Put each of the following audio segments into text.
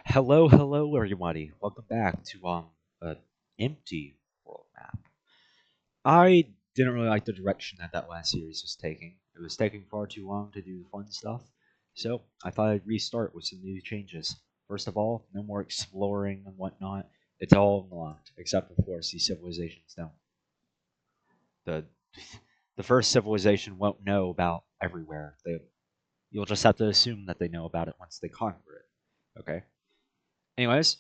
Hello, everybody. Welcome back to an empty world map. I didn't really like the direction that last series was taking. It was taking far too long to do the fun stuff, so I thought I'd restart with some new changes. First of all, no more exploring and whatnot. It's all unlocked, except of course these civilizations don't. The the first civilization won't know about everywhere. You'll just have to assume that they know about it once they conquer it. Okay. Anyways,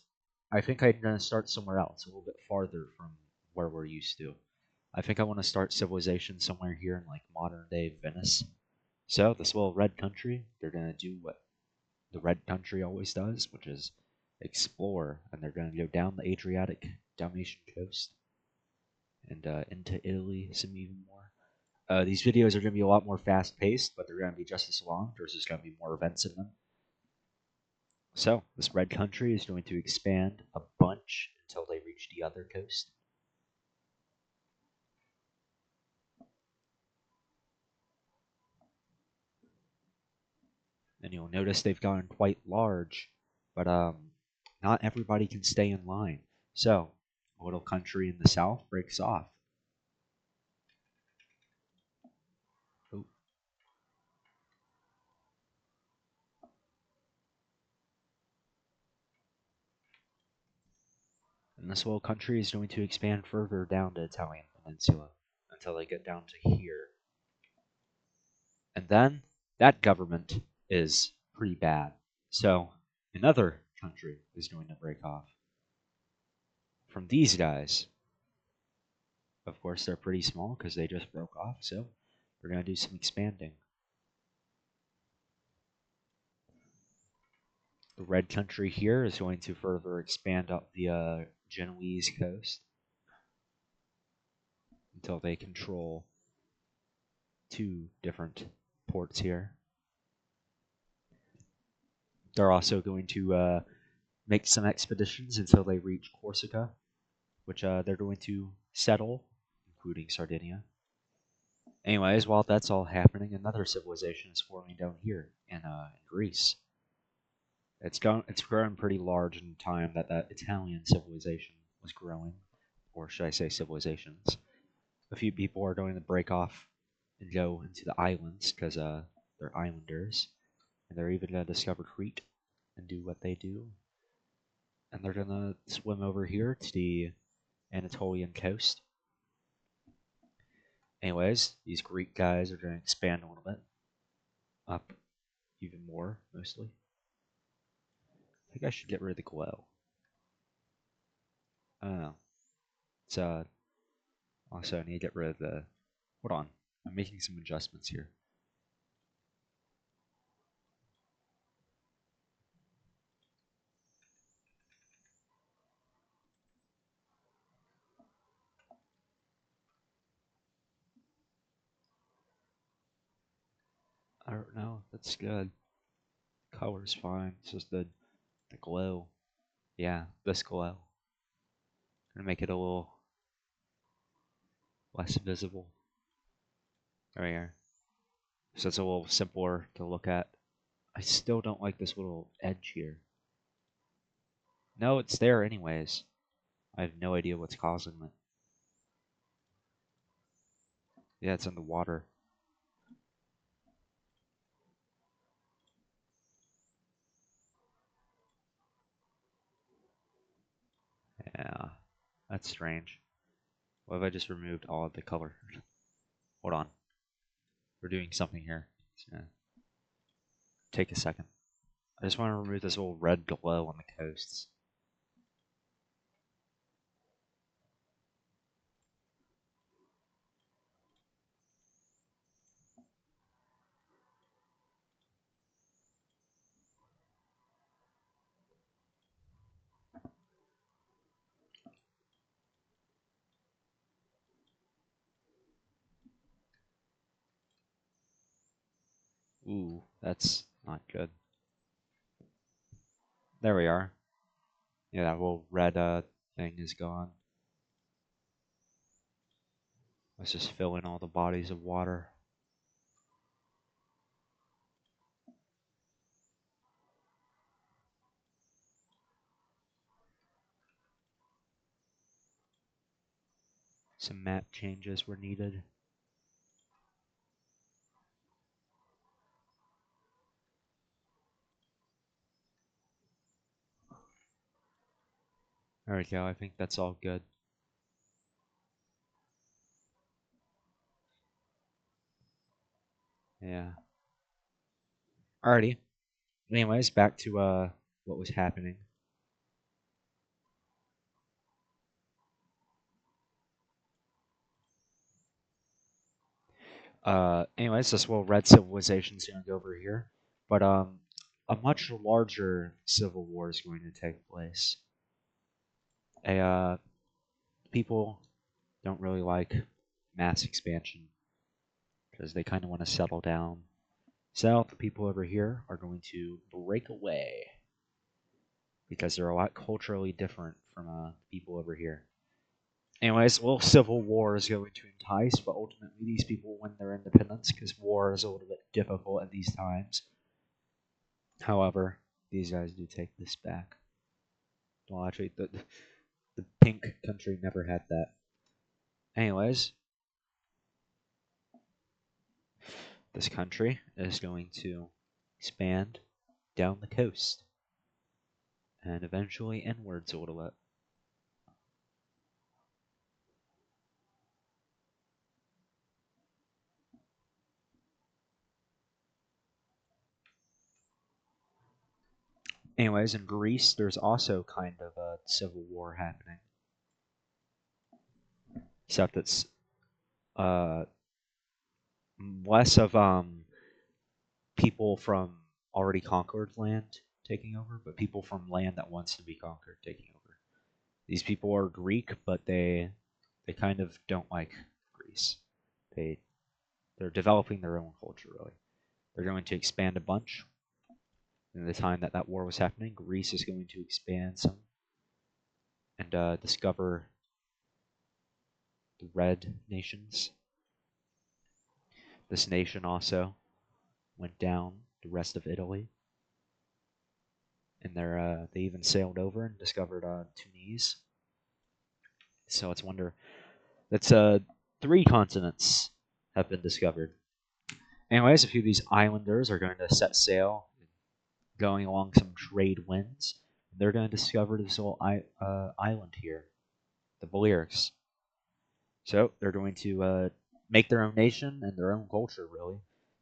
I think I'm gonna start somewhere else, a little bit farther from where we're used to. I think I want to start civilization somewhere here in like modern day Venice. So this little red country, they're gonna do what the red country always does, which is explore, and they're gonna go down the Adriatic, Dalmatian coast, and into Italy, some even more. These videos are gonna be a lot more fast paced, but they're gonna be just as long. There's just gonna be more events in them. So, this red country is going to expand a bunch until they reach the other coast. And you'll notice they've gotten quite large, but not everybody can stay in line. So, a little country in the south breaks off. Ooh. And this little country is going to expand further down the Italian peninsula until they get down to here. And then that government is pretty bad. So, another country is going to break off from these guys. Of course, they're pretty small because they just broke off, so we're going to do some expanding. The red country here is going to further expand up the Genoese coast until they control two different ports here. They're also going to make some expeditions until they reach Corsica, which they're going to settle, including Sardinia. Anyways, while that's all happening, another civilization is forming down here in Greece. It's grown pretty large in time that Italian civilization was growing, or should I say civilizations. A few people are going to break off and go into the islands because they're islanders, and they're even going to discover Crete and do what they do. And they're going to swim over here to the Anatolian coast. Anyways, these Greek guys are going to expand a little bit, up even more, mostly. I think I should get rid of the glow. I don't know. It's also I need to get rid of the. Hold on, I'm making some adjustments here. I don't know. That's good. Color's fine. It's just the glow. Yeah, this glow. Gonna make it a little less visible. There we are. So it's a little simpler to look at. I still don't like this little edge here. No, it's there anyways. I have no idea what's causing it. Yeah, it's in the water. Yeah, that's strange. What if I just removed all of the color? Hold on. We're doing something here. It's gonna take a second. I just want to remove this little red glow on the coasts. Ooh, that's not good. There we are. Yeah, that little red thing is gone. Let's just fill in all the bodies of water. Some map changes were needed. There we go. I think that's all good. Yeah. Alrighty. Anyways, back to what was happening. Anyways, this little red civilization's gonna go over here, but a much larger civil war is going to take place. A people don't really like mass expansion because they kind of want to settle down. So the people over here are going to break away because they're a lot culturally different from people over here. Anyways, a little civil war is going to entice, but ultimately these people win their independence because war is a little bit difficult at these times. However, these guys do take this back. Well, actually, the pink country never had that. Anyways, this country is going to expand down the coast and eventually inwards a little bit. Anyways, in Greece, there's also kind of a civil war happening, except it's uh, less of people from already conquered land taking over, but people from land that wants to be conquered taking over. These people are Greek, but they kind of don't like Greece. They they're developing their own culture really. They're going to expand a bunch. In the time that that war was happening, Greece is going to expand some and discover the red nations. This nation also went down the rest of Italy, and they even sailed over and discovered Tunis. So it's wonder that's three continents have been discovered. Anyways, a few of these islanders are going to set sail, going along some trade winds. They're going to discover this little island here, the Balearics. So they're going to make their own nation and their own culture, really,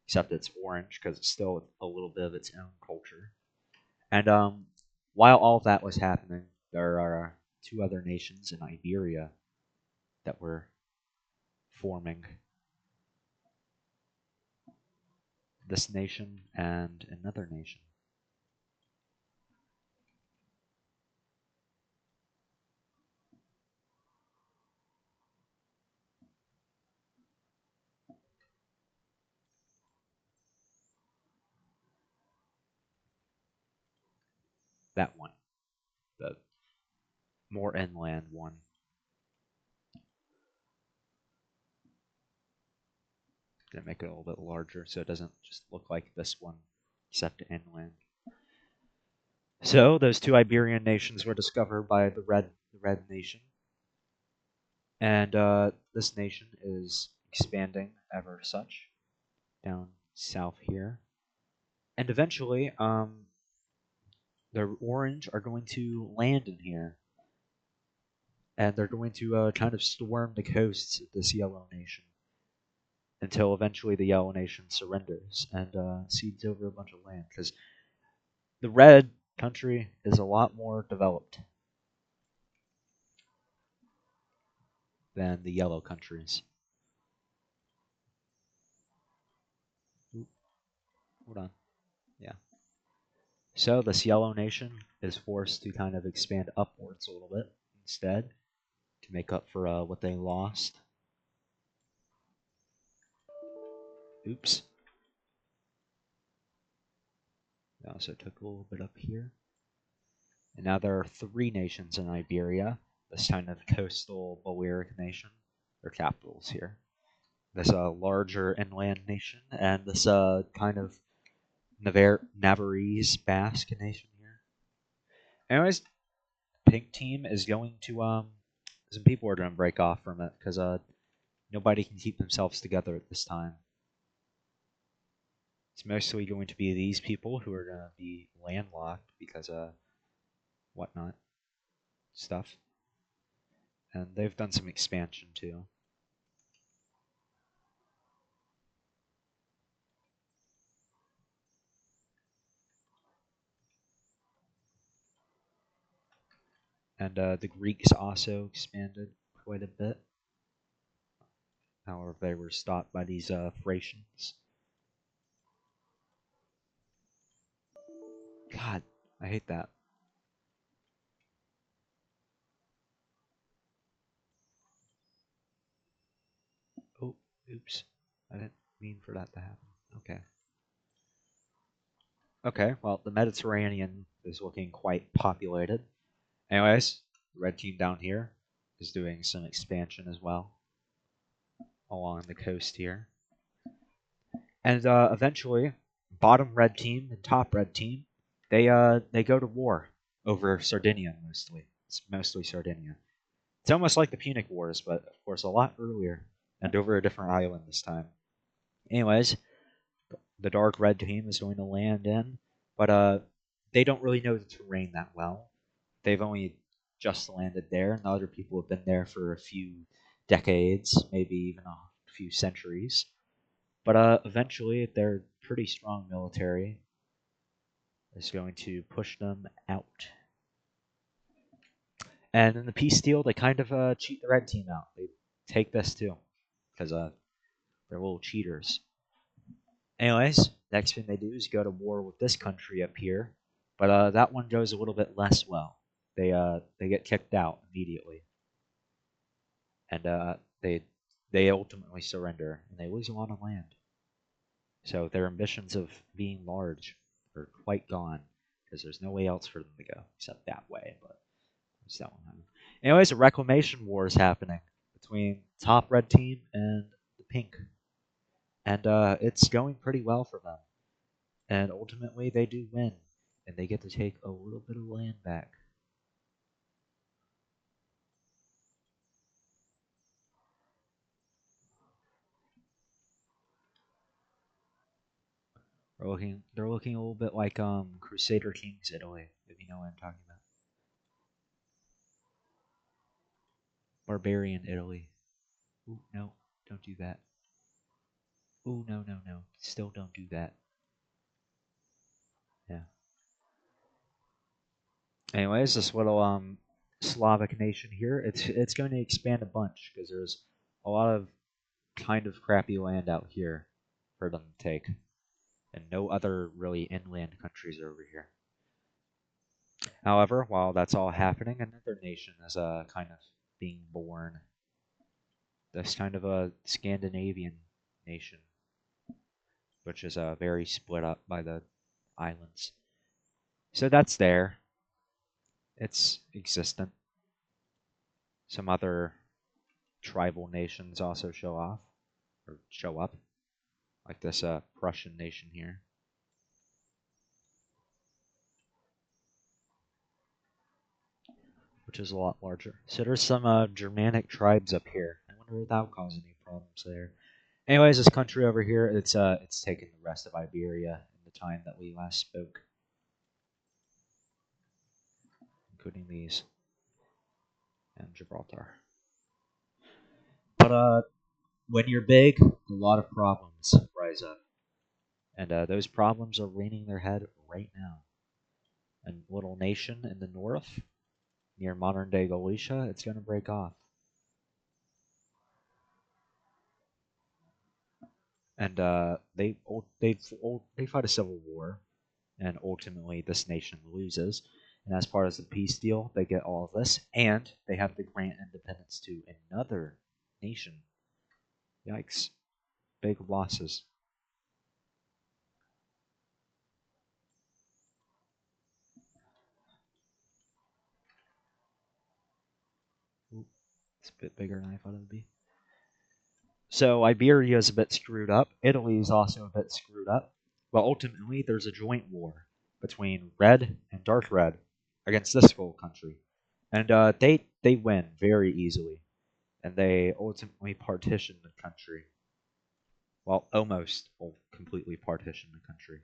except it's orange because it's still a little bit of its own culture. And while all of that was happening, there are two other nations in Iberia that were forming. This nation and another nation. That one, the more inland one. Gonna make it a little bit larger so it doesn't just look like this one, except inland. So those two Iberian nations were discovered by the Red Nation, and this nation is expanding ever such down south here, and eventually, the Orange are going to land in here, and they're going to kind of storm the coasts of this Yellow Nation until eventually the Yellow Nation surrenders and cedes over a bunch of land because the Red country is a lot more developed than the Yellow countries. Oop, hold on. Yeah. So this Yellow Nation is forced to kind of expand upwards a little bit instead to make up for what they lost. Oops. They also took a little bit up here. And now there are three nations in Iberia. This kind of coastal Balearic nation. Their capitals here. This larger inland nation, and this kind of Navarrese Basque nation here. Anyways, pink team is going to some people are going to break off from it because nobody can keep themselves together at this time. It's mostly going to be these people who are going to be landlocked because whatnot stuff, and they've done some expansion too. And the Greeks also expanded quite a bit. However, they were stopped by these Thracians. God, I hate that. Oh, oops. I didn't mean for that to happen. Okay. Okay, well, the Mediterranean is looking quite populated. Anyways, the red team down here is doing some expansion as well along the coast here. And eventually, bottom red team and top red team, they go to war over Sardinia mostly. It's mostly Sardinia. It's almost like the Punic Wars, but of course a lot earlier and over a different island this time. Anyways, the dark red team is going to land in, but they don't really know the terrain that well. They've only just landed there, and the other people have been there for a few decades, maybe even a few centuries. But eventually, their pretty strong military is going to push them out. And in the peace deal, they kind of cheat the red team out. They take this too, because they're little cheaters. Anyways, next thing they do is go to war with this country up here, but that one goes a little bit less well. They get kicked out immediately, and they ultimately surrender, and they lose a lot of land. So their ambitions of being large are quite gone because there's no way else for them to go except that way. But there's that one. Anyways, a reclamation war is happening between top red team and the pink, and it's going pretty well for them. And ultimately, they do win, and they get to take a little bit of land back. They're looking a little bit like Crusader Kings Italy, if you know what I'm talking about. Barbarian Italy. Ooh, no, don't do that. Ooh, no, no, no. Still don't do that. Yeah. Anyways, this little Slavic nation here, it's going to expand a bunch because there's a lot of kind of crappy land out here for them to take, and no other really inland countries are over here. However, while that's all happening, another nation is kind of being born. This kind of a Scandinavian nation, which is very split up by the islands. So that's there. It's existent. Some other tribal nations also show off or show up, like this Prussian nation here, which is a lot larger. So there's some Germanic tribes up here. I wonder if that would cause any problems there. Anyways, this country over here, it's taken the rest of Iberia in the time that we last spoke, including these and Gibraltar. But when you're big, a lot of problems rise up, and those problems are rearing their head right now. A little nation in the north, near modern-day Galicia, it's going to break off, and they fight a civil war, and ultimately this nation loses. And as part of the peace deal, they get all of this, and they have to grant independence to another nation. Yikes! Big losses. Ooh, it's a bit bigger than I thought it would be. So Iberia is a bit screwed up. Italy is also a bit screwed up. But ultimately, there's a joint war between red and dark red against this whole country, and they win very easily, and they ultimately partition the country. Well, almost completely partition the country.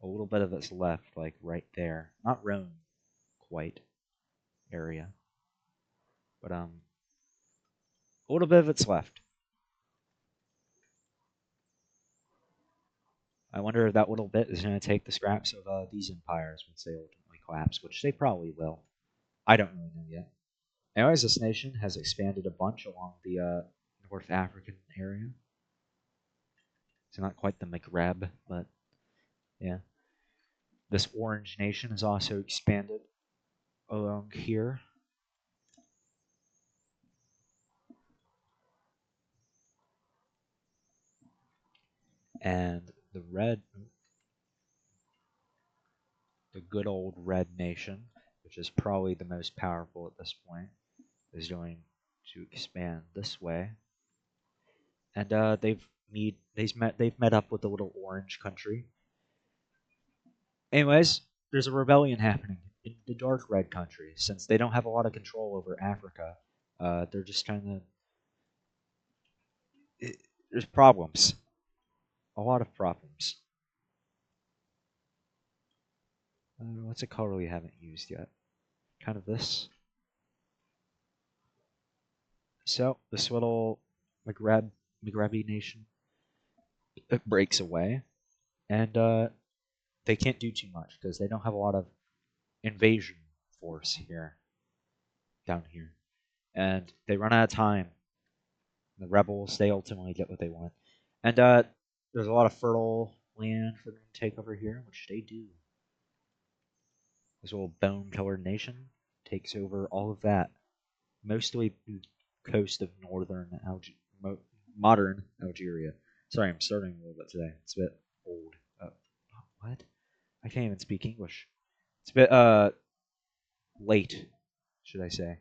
A little bit of it's left, like right there. Not Rome quite area, but a little bit of it's left. I wonder if that little bit is going to take the scraps of these empires once they ultimately collapse, which they probably will. I don't really know yet. Anyways, this nation has expanded a bunch along the North African area. It's not quite the Maghreb, but yeah. This orange nation has also expanded along here. And the good old red nation, which is probably the most powerful at this point, is going to expand this way. And they've met up with the little orange country. Anyways, there's a rebellion happening in the dark red country since they don't have a lot of control over Africa. They're just trying to. There's problems, a lot of problems. What's a color we haven't used yet? Kind of this. So this little Maghrebi nation, it breaks away, and they can't do too much because they don't have a lot of invasion force here down here, and they run out of time. The rebels, they ultimately get what they want, and there's a lot of fertile land for them to take over here, which they do. This little bone-colored nation takes over all of that, mostly the coast of modern Algeria. Sorry, I'm starting a little bit today. It's a bit old. What? I can't even speak English. It's a bit late, should I say?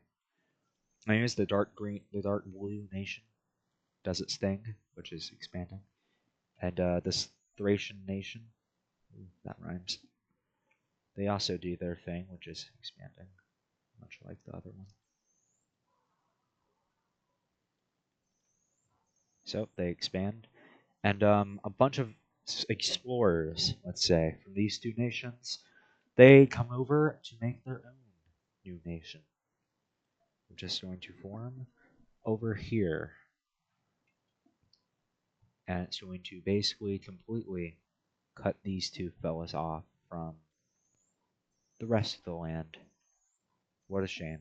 Anyways, the dark blue nation does its thing, which is expanding, and this Thracian nation, that rhymes. They also do their thing, which is expanding, much like the other one. So they expand, and a bunch of explorers, let's say, from these two nations, they come over to make their own new nation. We're just going to form over here, and it's going to basically completely cut these two fellas off from the rest of the land. What a shame.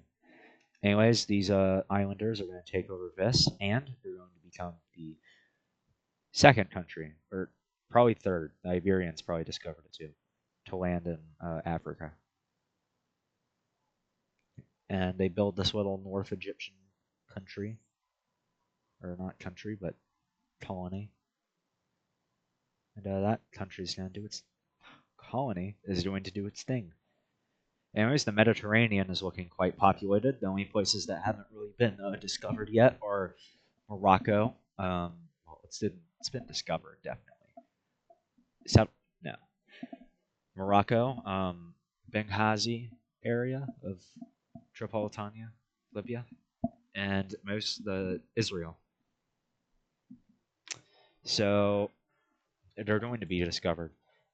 Anyways, these islanders are going to take over this, and they're going to become the second country, or probably third. The Iberians probably discovered it too, to land in Africa. And they build this little North Egyptian country, or not country, but colony. And that country is going to do its colony is going to do its thing. Anyways, the Mediterranean is looking quite populated. The only places that haven't really been discovered yet are Morocco. Well, it's been discovered definitely. No, Morocco, Benghazi area of Tripolitania, Libya, and most the Israel. So they're going to be discovered.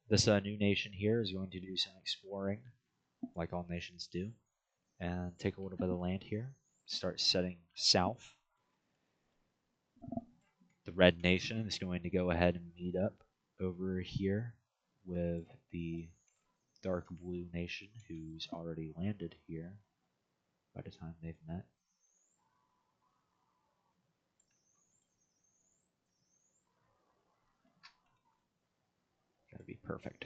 This new nation here is going to do some exploring, like all nations do, and take a little bit of land here. Start setting south. The Red Nation is going to go ahead and meet up over here with the Dark Blue Nation, who's already landed here by the time they've met. Gotta be perfect.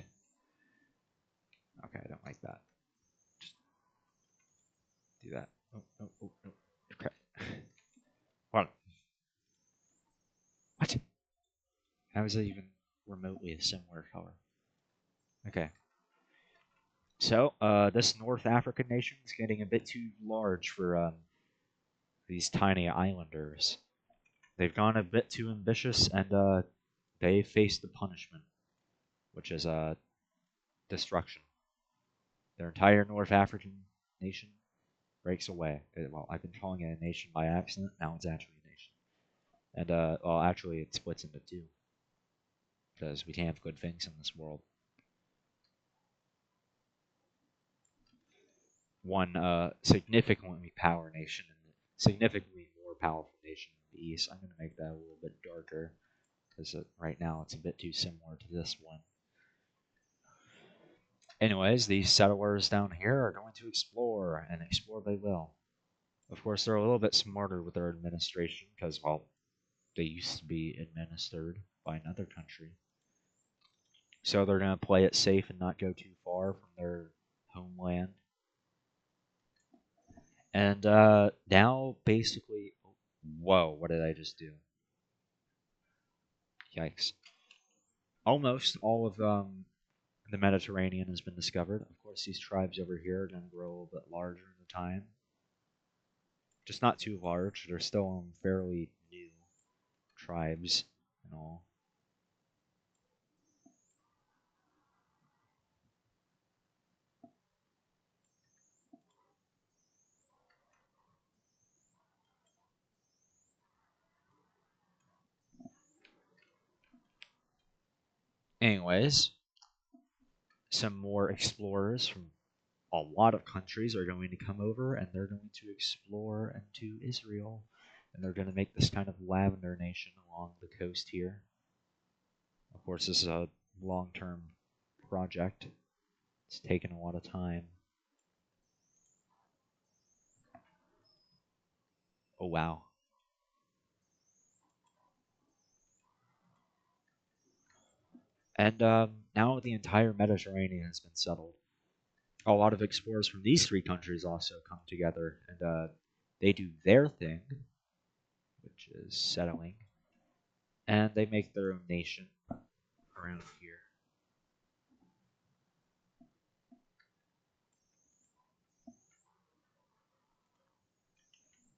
Okay, I don't like that. Just do that. Oh. Crap. What? What? How is it even remotely a similar color? Okay. So, this North African nation is getting a bit too large for these tiny islanders. They've gone a bit too ambitious, and they face the punishment, which is destruction. Their entire North African nation breaks away. Well, I've been calling it a nation by accident. Now it's actually a nation. And well, actually, it splits into two because we can't have good things in this world. One significantly power nation and significantly more powerful nation in the east. I'm going to make that a little bit darker because right now it's a bit too similar to this one. Anyways, these settlers down here are going to explore, and explore they will. Of course, they're a little bit smarter with their administration because, well, they used to be administered by another country. So they're going to play it safe and not go too far from their homeland. And now, basically, whoa, what did I just do? Yikes. Almost all of the Mediterranean has been discovered. Of course, these tribes over here are going to grow a little bit larger in time. Just not too large. They're still fairly new tribes and all. Anyways, some more explorers from a lot of countries are going to come over and they're going to explore into Israel. And they're going to make this kind of lavender nation along the coast here. Of course, this is a long term project, it's taken a lot of time. Oh, wow. And now the entire Mediterranean has been settled. A lot of explorers from these three countries also come together and they do their thing, which is settling, and they make their own nation around here.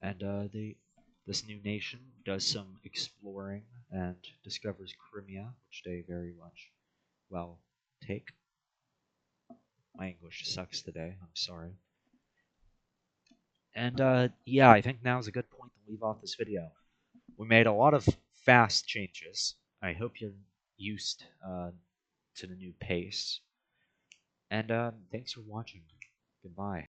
And this new nation does some exploring and discovers Crimea, which they very much well take. My English sucks today. I'm sorry. And yeah, I think now is a good point to leave off this video. We made a lot of fast changes. I hope you're used to the new pace. And thanks for watching. Goodbye.